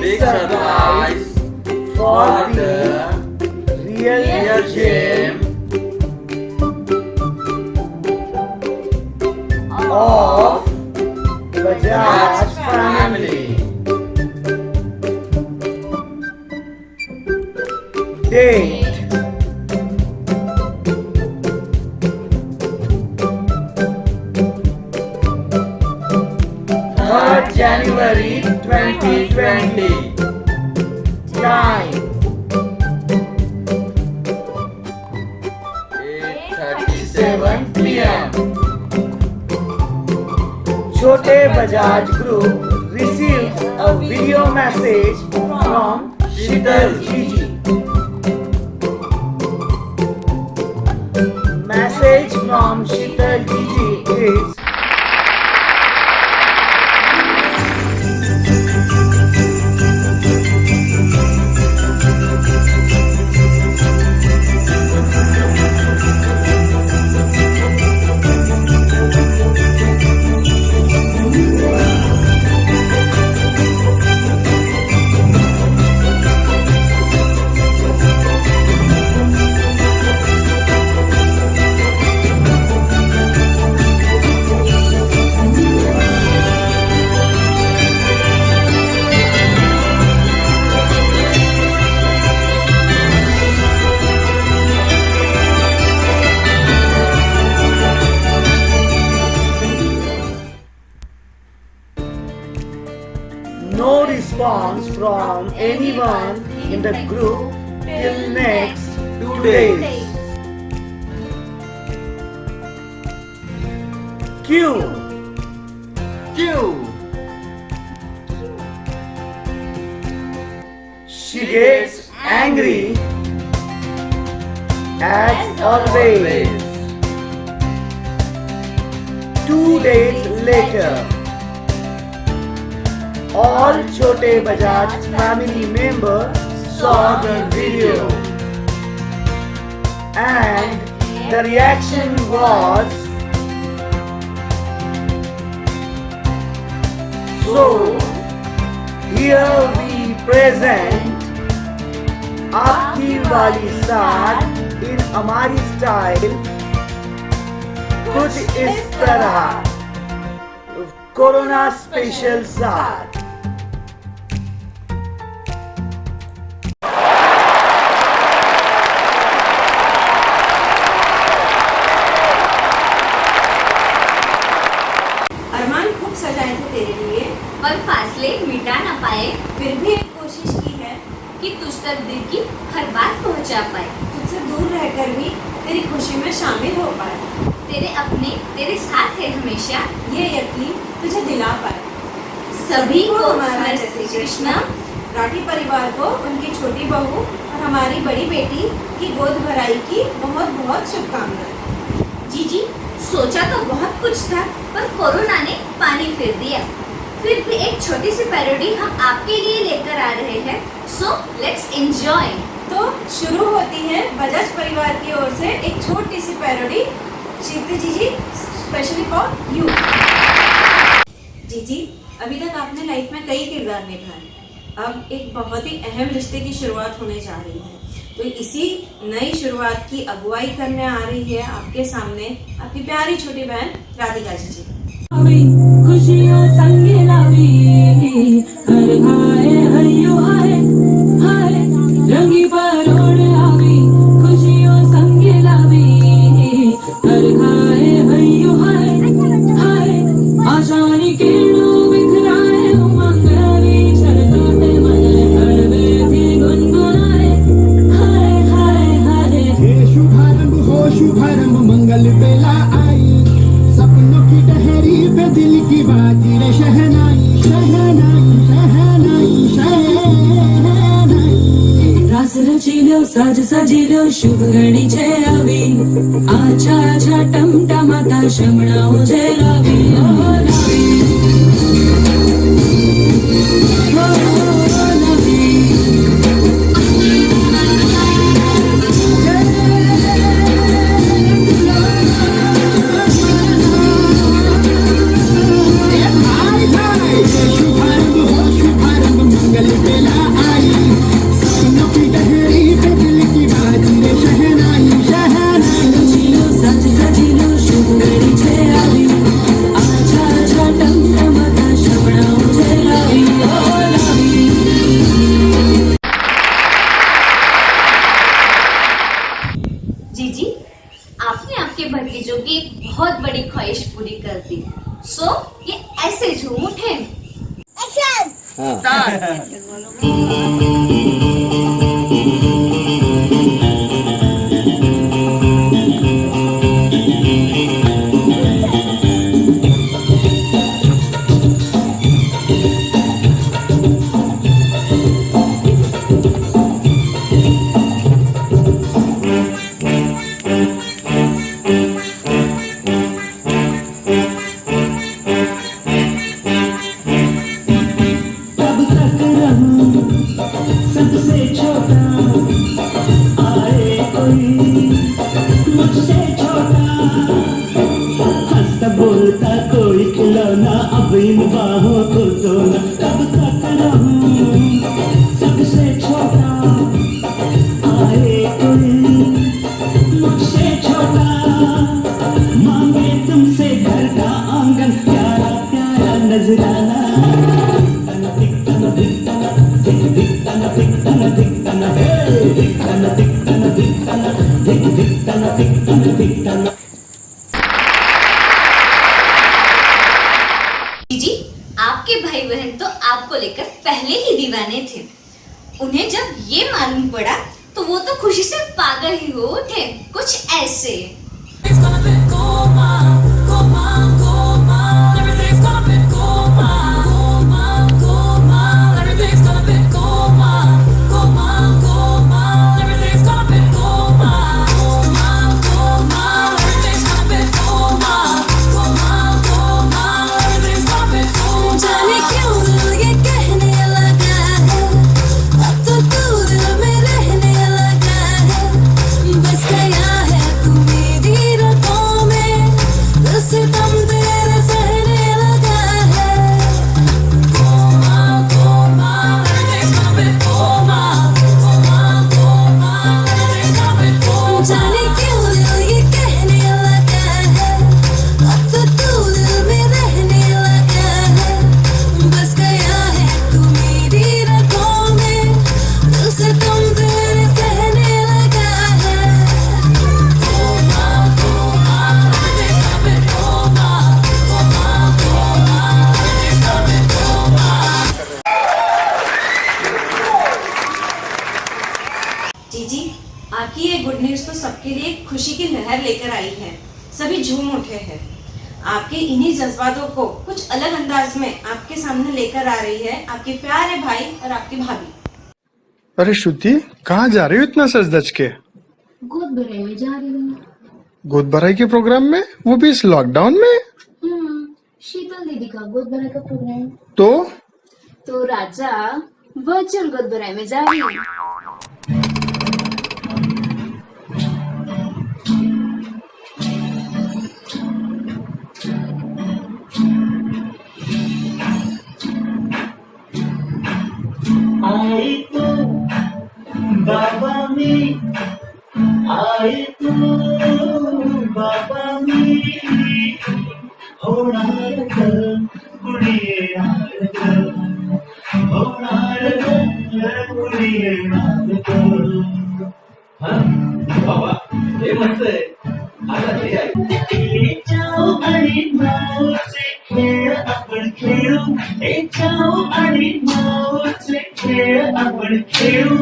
big surprise for the real gem of Bajaj family. Date 3rd January 2020. Time 8:37 PM. Chote Bajaj Group receives a video message from Shital Gigi. Message from Shital Gigi is: no response from anyone in the group till next 2 days. Q. She gets angry as always. 2 days later, all Chote Bajaj family members saw the video, and the reaction was so. Here we present आपकी वाली साथ in हमारी style कुछ इस तरह corona special साथ। अरमान खूब सजाए थे तेरे लिए, पर फासले मिटा ना पाए, फिर भी एक कोशिश की है कि तुझ तक दिल की हर बात पहुंचा पाए। तुझसे दूर रहकर भी तेरी खुशी में शामिल हो पाए। तेरे अपने तेरे साथ है हमेशा, ये यकीन तुझे दिला पाए। सभी को हमारा जय श्री कृष्ण। राठी परिवार को उनकी छोटी बहू और हमारी बड़ी बेटी की गोद भराई की बहुत बहुत शुभकामनाएं। जीजी, सोचा तो बहुत कुछ था, पर कोरोना ने पानी फेर दिया। फिर भी एक छोटी सी पैरोडी हम आपके लिए लेकर आ रहे हैं, सो लेट्स एंजॉय। तो शुरू होती है बजाज परिवार की ओर से एक छोटी सी पैरोडी। शीतल जीजी, स्पेशली फॉर यू। जीजी, अभी तक आपने लाइफ में कई किरदार निभाए, अब एक बहुत ही अहम रिश्ते की शुरुआत होने जा रही है। तो इसी नई शुरुआत की अगुवाई करने आ रही है आपके सामने आपकी प्यारी छोटी बहन राधिका जी। खुशियों संग लावी हर आए हरियो आए हाय रंगी परोड़ आवी खुशियों संग लावी हर आए हरियो हाय हाय आशानी किरणो बिखराए उमंग रवि छलकाते मन हर वेदी गुनगुनाए हाय हाय हाय हे शुभारंभ मंगल बेला आई सपनों की टहरी पे दिल की बाजी रे शहनाई शहनाई शहनाई शहनाई रास रचिलो साज सजिलो शुभ घड़ी छे आवी आछा आछा टमटमाता शमणाओ जे लावी ओ लावी ओ लावी शुभारंभ मंगल बेला तब तक रहूं सबसे छोटा, आए कोई मुझसे छोटा, हंसता बोलता कोई खिलौना, अब इन बाहों को तोड़ना। तब तक रहूं सबसे छोटा, आए कोई मुझसे छोटा, मांगे तुमसे घर का आंगन, प्यारा प्यारा नजराना। जी आपके भाई बहन तो आपको लेकर पहले ही दीवाने थे। उन्हें जब ये मालूम पड़ा तो वो तो खुशी से पागल ही हो उठे, कुछ ऐसे। जाने क्यों ये कहने लगा है, अब तो तू दिल में रहने लगा है, बस गया है तू मेरी रगों में, दिल से दम तेरे सहने लगा है। कोमा कोमा everything's gonna be कोमा कोमा कोमा everything's gonna be कोमा। जाने क्यों दिल ये कहने लगा है, अब तो तू दिल में रहने लगा है, बस गया है तू मेरी रगों में, दिल से तुम तेरे सहने लगा है। कोमा कोमा everything's gonna be कोमा कोमा कोमा everything's gonna be कोमा। जीजी, आपकी ये गुड न्यूज़ तो सबके लिए एक खुशी की लहर लेकर आई है। सभी झूम उठे हैं। आपके इन्हीं जज्बातों को कुछ अलग अंदाज में आपके सामने लेकर आ रही है आपके प्यारे भाई और आपकी भाभी। अरे श्रुति, कहाँ जा रही हो इतना सज धज के? गोद भराई में जा रही हूँ। गोद भराई के प्रोग्राम में, वो भी इस लॉकडाउन में? शीतल दीदी का गोद भराई का प्रोग्राम। तो राजा वर्चुअल गोद भराई में जा रही हूँ। आए तो बाबा में, आए तो बाबा में, होणार ग कुडिये नार ग, होणार ग कुडिये नार ग। बाबा हे म्हणतंय आता ते आहे, जाऊ आणि माऊचे खेळ आपण खेळू, जाऊ आणि माऊचे खेळ आपण खेळू,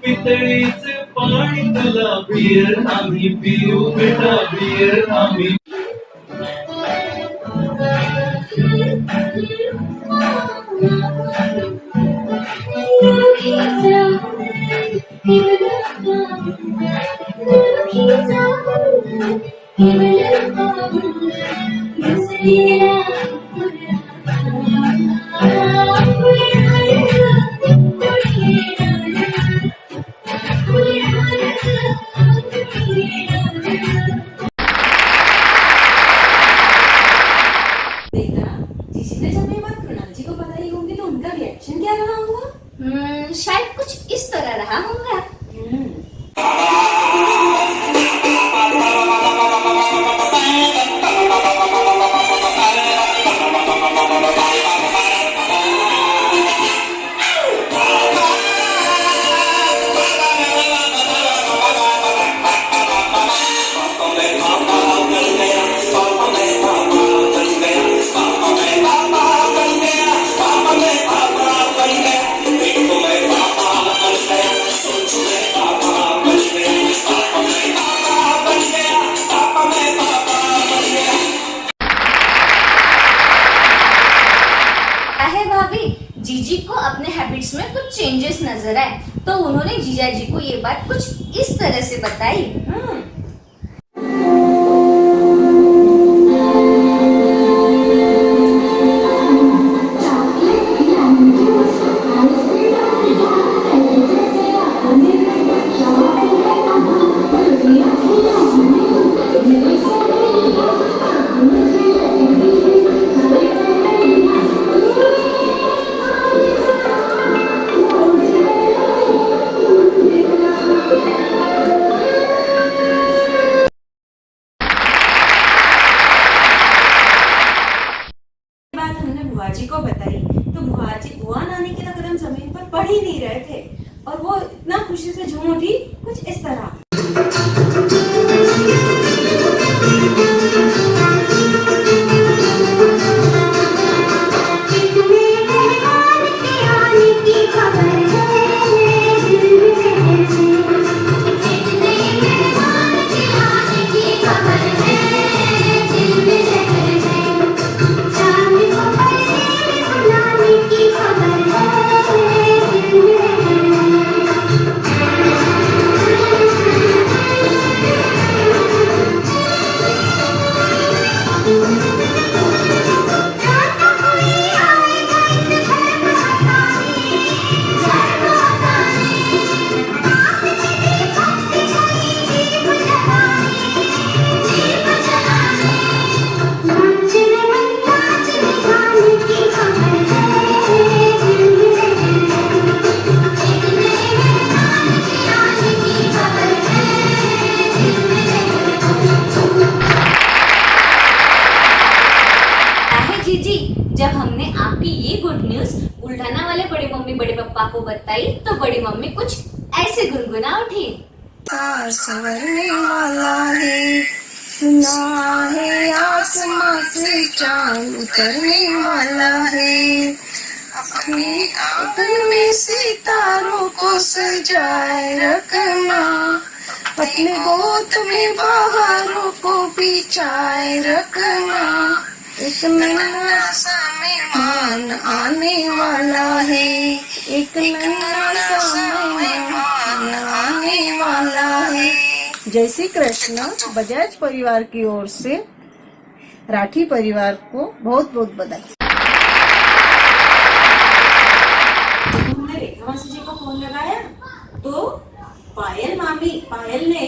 पितळीचे पाणी तुला बियर आम्ही पिऊ, बेटा बियर आम्ही। शायद कुछ इस तरह रहा होगा। जीजी को अपने हैबिट्स में कुछ चेंजेस नजर आए, तो उन्होंने जीजा जी को ये बात कुछ इस तरह से बताई। बुआ जी को बताई तो बुआ नानी के तो कदम जमीन पर पड़ ही नहीं रहे थे और वो इतना खुशी से झूम उठी कुछ इस तरह। जब हमने आपकी ये गुड न्यूज बुल्ढाना वाले बड़ी मम्मी बड़े पापा को बताई तो बड़ी मम्मी कुछ ऐसे गुनगुना उठी। संवरने वाला है, सुना है आसमां से चांद उतरने वाला है, अपने आंगन में सितारों को सजाए रखना, अपने गोद में बहारों को बिछाए रखना, एक नन्हा सा मेहमान आने वाला है, एक नन्हा सा मेहमान आने वाला है। जय श्री कृष्ण। बजाज परिवार की ओर से राठी परिवार को बहुत बहुत बधाई। जब हमने रेखा मासी जी को फोन लगाया तो पायल ने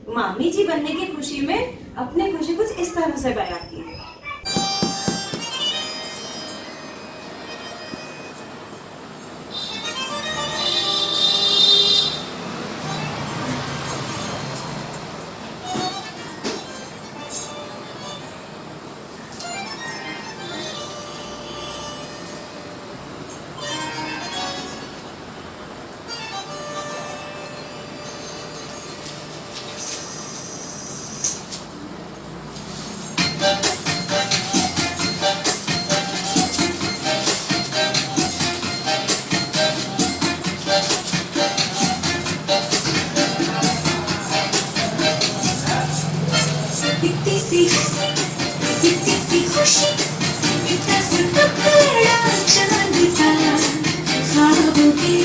मामी जी बनने की खुशी में अपनी खुशी कुछ इस तरह से बयां की। कितनी खुशी, इतना सा टुकड़ा चांद का, ख्वाबों के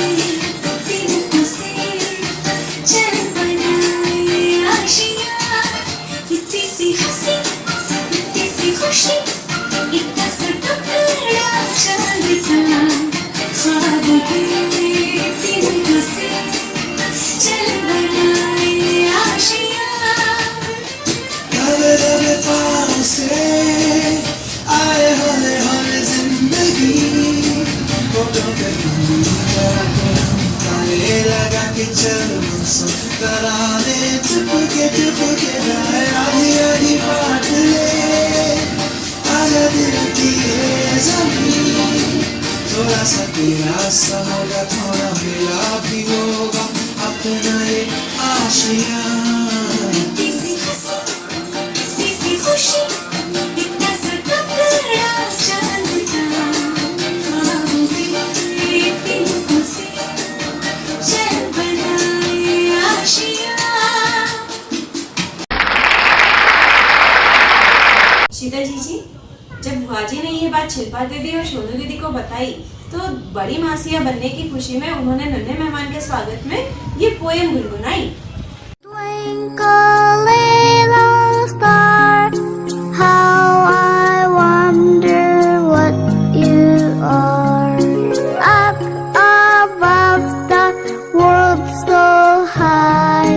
दिनों से चल बनाए आशियाँ। कितनी सी हंसी, कितनी सी खुशी, इतना सा टुकड़ा चांद का, ख्वाबों के दिनों से चल बनाए आशियाँ। से आए हौले हौले जिंदगी, होठों पे ताले लगा के चलो तराने चुपके जाए, आधी आधी बात ले आजा दिल की ये ज़मीन, थोड़ा सा तेरा सा होगा, थोड़ा मेरा भी होगा, अपना ये आशियाँ। खुशी, इतना सा टुकड़ा चांद का, ख्वाबों के दिनों से चल बनाए आशियाँ। शीतल जी जब बुआ जी ने ये बात शिल्पा दीदी और सोनू दीदी को बताई तो बड़ी मासिया बनने की खुशी में उन्होंने नन्हे मेहमान के स्वागत में ये poem गुनगुनाई। Twinkle little star, how I wonder what you are. Up above the world so high,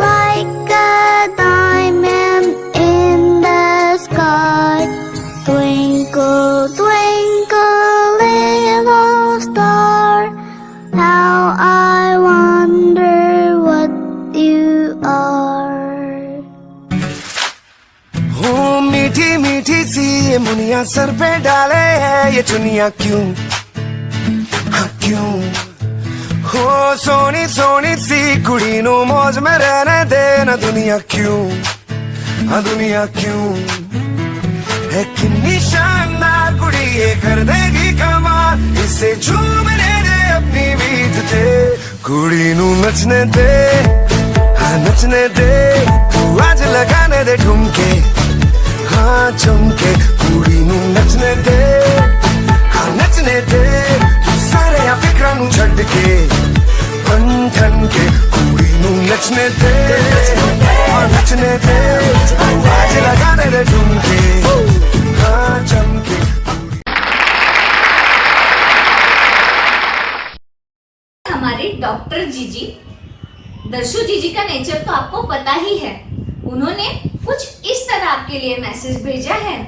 like a diamond in the sky. Twinkle, twinkle little star, how I wonder what you are. हो मीठी मीठी सी ये Muniya sir पे डाले है ये चुनिया क्यों, हाँ क्यों। हो सोनी सोनी सी कुड़ी नो मौज में रहने दे ना दुनिया क्यों, हाँ दुनिया क्यों। है कितनी शानदार कुड़ी ये कर देगी कमाल, इसे झूमने दे अपनी बीत ते। कुड़ी नू नचने दे, हाँ नचने दे, तू आज लगाने दे ठुमके, हाँ चमके। कुड़ी नू नचने दे, हाँ नचने दे, तू सारे या फिक्रां नू छड्ड के बन ठन के। कुड़ी नू नचने दे, हाँ नचने दे, तू आज लगाने दे ठुमके, हाँ चमके। हमारे डॉक्टर जीजी, दर्शु जीजी का नेचर तो आपको पता ही है। उन्होंने कुछ इस तरह आपके लिए मैसेज भेजा है।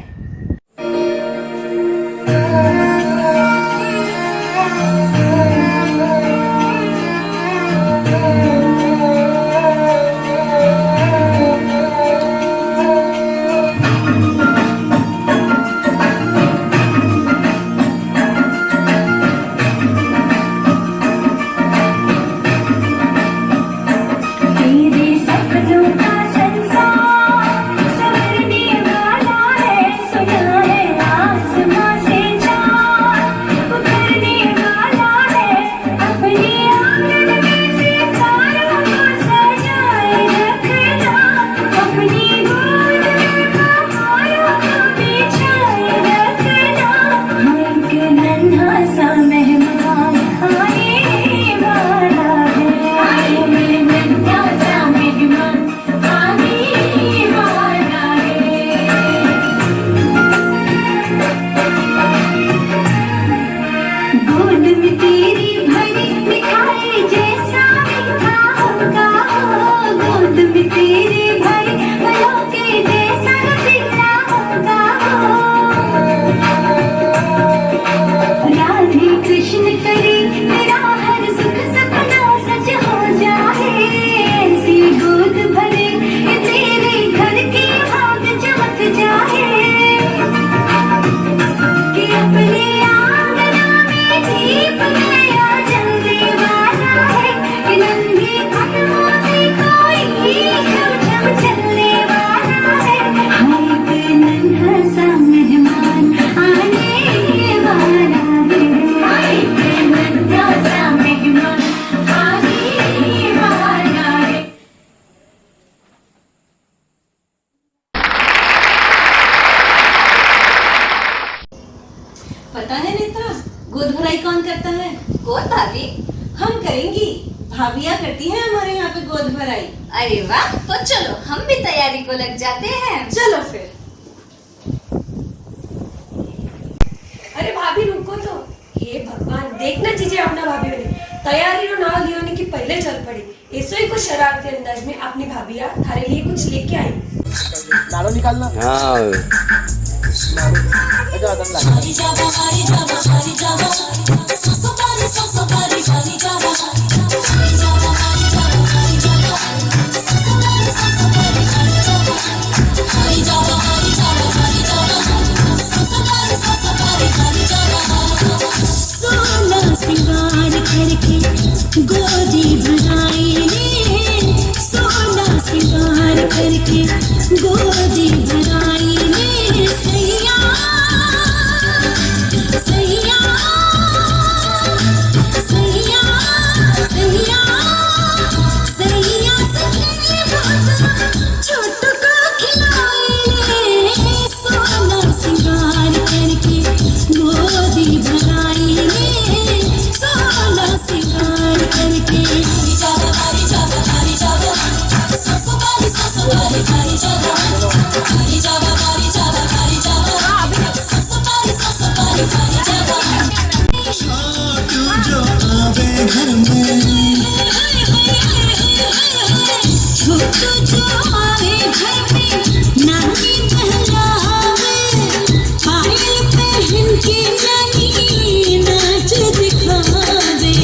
पता है नेता, गोद भराई कौन करता है? गोद भाभी? हम करेंगी, भाभियाँ करती हैं हमारे यहाँ पे गोद भराई। अरे वाह, तो चलो हम भी तैयारी को लग जाते हैं। चलो फिर। अरे भाभी रुको तो, हे भगवान, देखना चीजें अपना भाभी होने तैयारी रो ना ली होने की पहले चल पड़ी। ऐसे ही कुछ शरारती अंदाज में अपनी भाभियाँ थारे लिए कुछ लेके आई। नालो निकालना। सिंगार करके गोदी भराई ने, सोना सिंगार करके गोदी भराई ने। सैया सैया जो आवे घर में, छोटू जो आवे घर में नानी बहलावे, पायल पहन के नानी नाच दिखावे।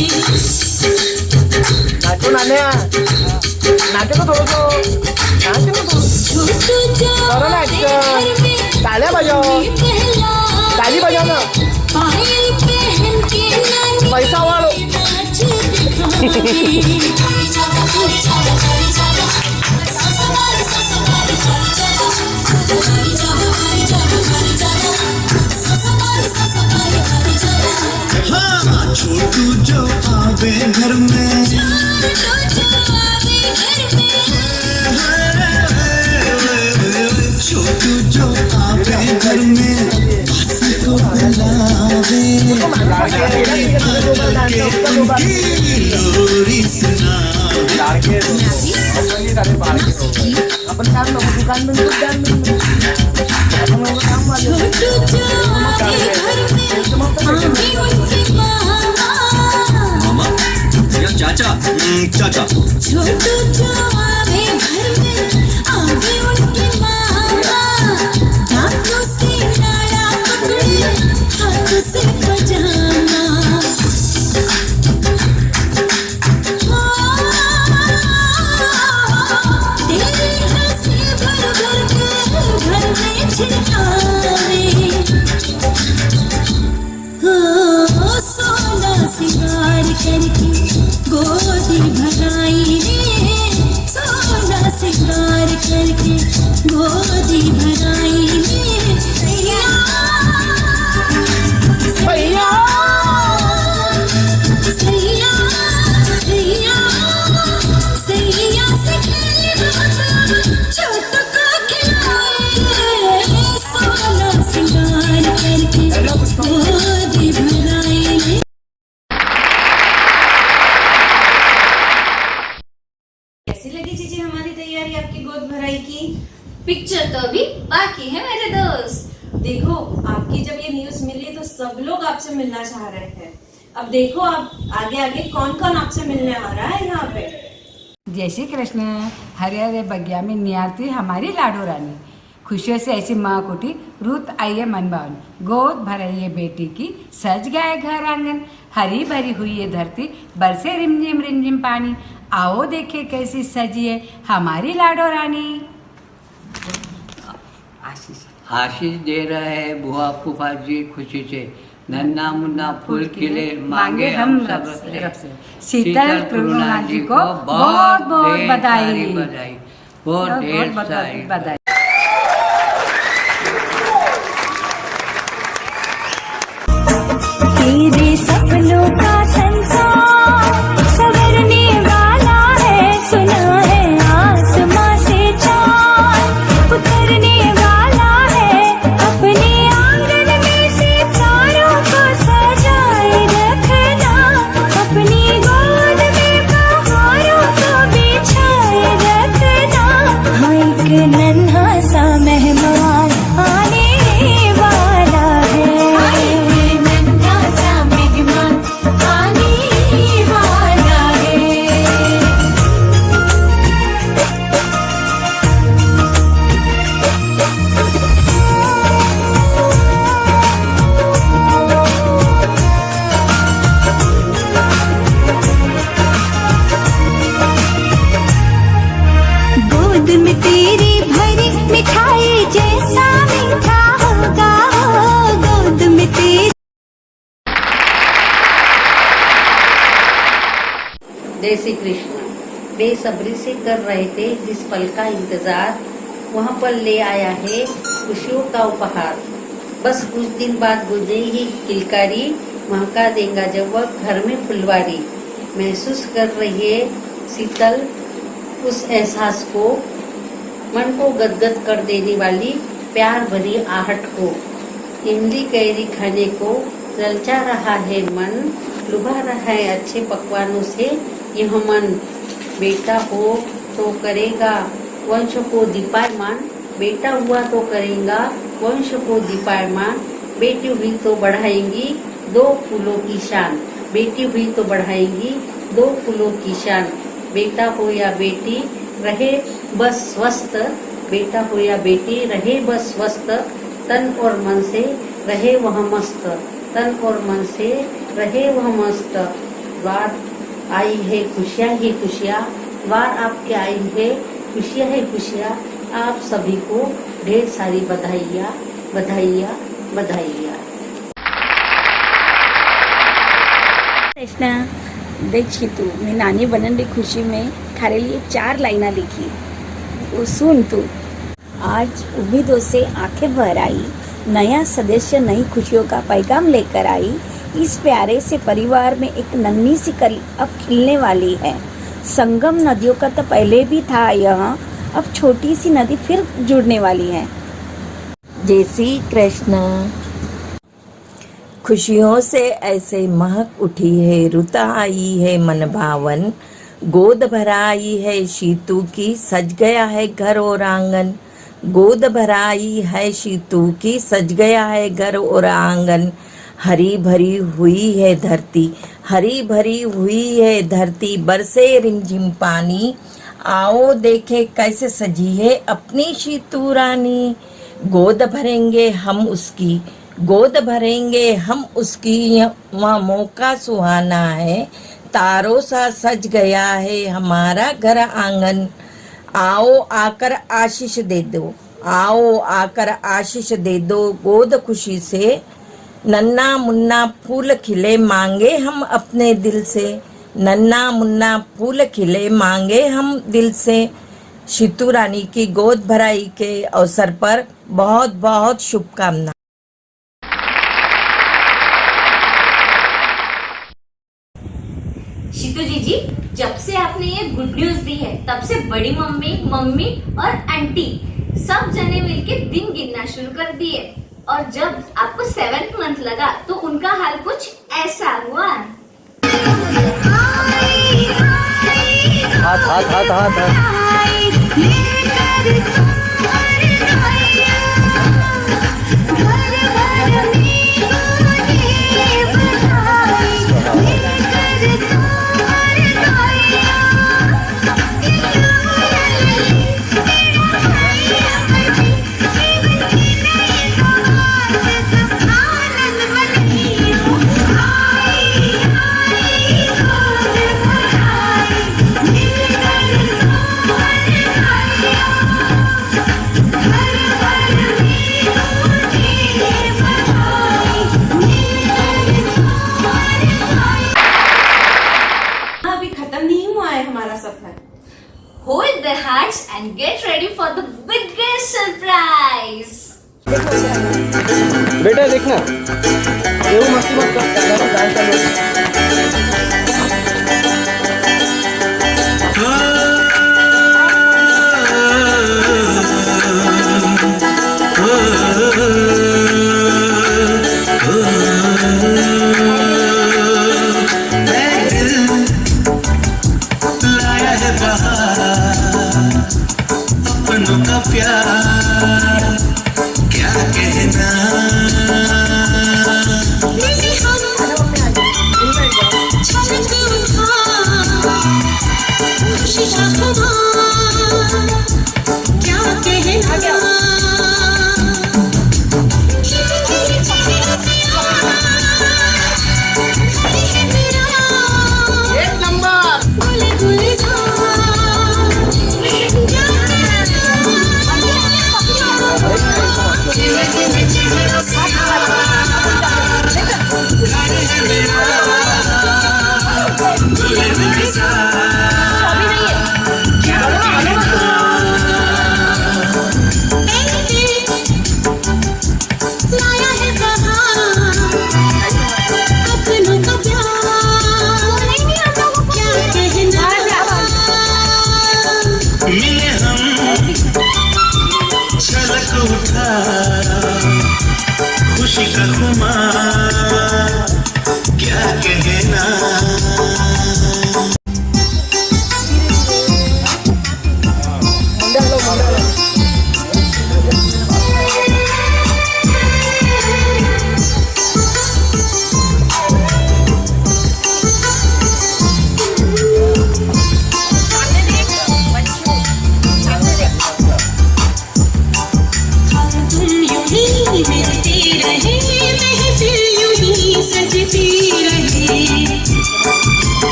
नाचो नान्या, नाचो तो थोडं, नाचो तो थोडं. छोटू जो करो ना आवे action. घर में ताल्या बजाव, नानी बहलावे, ताली बजाव ना. पायल पहन के नानी पैसा वालो. नाच दिखावे। हाँ छोटू जो आवे घर में, छोटू जो आवे घर में बासी को बुलावे, उनकी लोरी सुनावे। आपण काम नको दुकान में दुकान में छोटू जो आवे घर में आवे उनकी मामा या चाचा, चाचा छोटू जो आवे घर में आवे उनकी मामा, हाथों से नाड़ा पकड़े हाथों से पजामा। तेरी हंसी भर भर के घर में छिड़कावे, सोना सिंगार करके गोदी भराई रे, सोना सिंगार करके गोदी भराई रे। सैया भैया सैया सैया सैया से खेले मतलब छोट को खिलाए, सोना सिंगार करके गोदी भराई रे। कैसी लगी चीजें हमारी तैयारी आपकी गोद भराई की? पिक्चर तो अभी बाकी है मेरे दोस्त। देखो, आपकी जब ये न्यूज मिली तो सब लोग आपसे मिलना चाह रहे हैं. अब देखो आप आगे आगे कौन कौन आपसे मिलने आ रहा है यहाँ पे. जय श्री कृष्ण। हरे हरे बगिया में निहारती हमारी लाडो रानी, खुशियों से ऐसी माँ कुटी रूत आई है मन भावन, गोद भराई है बेटी की, सज गया है घर आंगन, हरी भरी हुई है धरती, बरसे रिमझिम रिमझिम पानी, आओ देखे कैसी सजी है हमारी लाडो रानी। आशीष दे रहा है बुआ फूफा जी खुशी से, नन्ना मुन्ना फूल खिले मांगे हम सब से। शीतल कृष्णा जी को बहुत बहुत बधाई, बहुत ढेर सारी बधाई। तेरे सपनों का संसार संवरने वाला है, सुना है आसमां से चांद उतरने वाला है, अपने आंगन में से चारों को सजाए रखना, अपनी गोद में बहारों को बिछाए रखना। हाँ एक नन्हा सा मेहमान आने वाला है, गोद में तेरी भरी मिठाई जैसा मीठा होगा, गोद में तेरी। जय श्री कृष्ण। बेसब्री से कर रहे थे जिस पल का इंतजार, वहाँ पर ले आया है खुशियों का उपहार। बस कुछ दिन बाद गुजरेगी किलकारी, महका देगा जब वह घर में फुलवारी। महसूस कर रही है शीतल उस एहसास को, मन को गदगद कर देने वाली प्यार भरी आहट को। इमली कैरी खाने को ललचा रहा है मन, लुभा रहा है अच्छे पकवानों से यह मन। बेटा हो तो करेगा वंश को दीपायमान, बेटा हुआ तो करेगा वंश को दीपायमान, बेटी हुई तो बढ़ाएंगी दो फूलों की शान। बेटी हुई तो बढ़ाएंगी 2 कुलों की शान। बेटा हो या बेटी रहे बस स्वस्थ, बेटा हो या बेटी रहे बस स्वस्थ, तन और मन से रहे वह मस्त, तन और मन से रहे वह मस्त। वार आई है खुशियाँ ही खुशियाँ, वार आपके आई है खुशियाँ ही खुशियाँ। आप सभी को ढेर सारी बधाइयाँ बधाइयाँ बधाइयाँ। कृष्णा, देख तू, मैं नानी बनने की खुशी में थारे लिए 4 लाइना लिखी, वो सुन तू। आज उम्मीदों से आंखें भर आई, नया सदस्य नई खुशियों का पैगाम लेकर आई। इस प्यारे से परिवार में एक नन्ही सी कली अब खिलने वाली है। संगम नदियों का तो पहले भी था यहाँ, अब छोटी सी नदी फिर जुड़ने वाली है। जय श्री कृष्ण। खुशियों से ऐसे महक उठी है, रुता आई है मन भावन, गोद भराई है शीतू की, सज गया है घर और आंगन। गोद भराई है शीतू की, सज गया है घर और आंगन। हरी भरी हुई है धरती, हरी भरी हुई है धरती, बरसे रिमझिम पानी। आओ देखे कैसे सजी है अपनी शीतू रानी। गोद भरेंगे हम उसकी, गोद भरेंगे हम उसकी, वह मौका सुहाना है। तारों सा सज गया है हमारा घर आंगन। आओ आकर आशीष दे दो, आओ आकर आशीष दे दो, गोद खुशी से नन्ना मुन्ना फूल खिले मांगे हम अपने दिल से। नन्ना मुन्ना फूल खिले मांगे हम दिल से। शीतू रानी की गोद भराई के अवसर पर बहुत बहुत शुभकामनाएं। शीतू जी, जब से आपने ये गुड न्यूज दी है तब से बड़ी मम्मी और आंटी सब जने मिलके दिन गिनना शुरू कर दिए, और जब आपको 7th मंथ लगा तो उनका हाल कुछ ऐसा हुआ। हाथ हाथ हाथ हाथ हाथ। Hold their hearts and get ready for the biggest surprise. बेटा देखना, ये मस्ती मत कर, डांस चालू।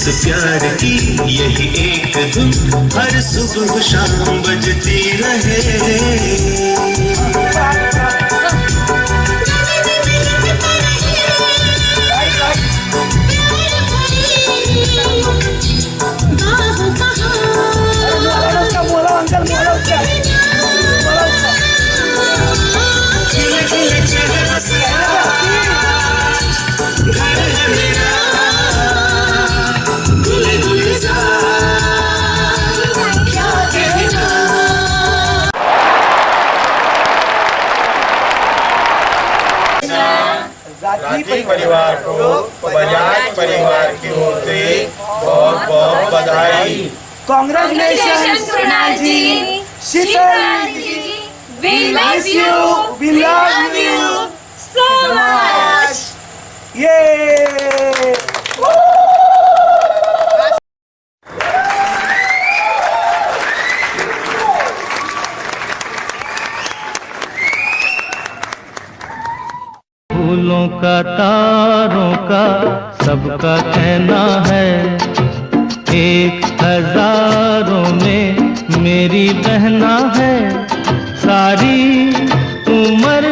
प्यार की यही एक धुन हर सुबह शाम बजती रहे। राठी परिवार को बजाज परिवार की ओर से बहुत बहुत बधाई। Congratulations, Krunal ji. Sheetal We miss you. we love you so much. Yay! फूलों का तारों का सबका कहना है, 1000 में मेरी बहना है। सारी उम्र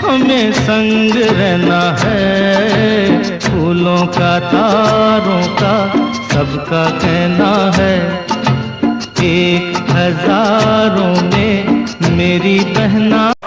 हमें संग रहना है। फूलों का तारों का सबका कहना है, 1000 में मेरी बहना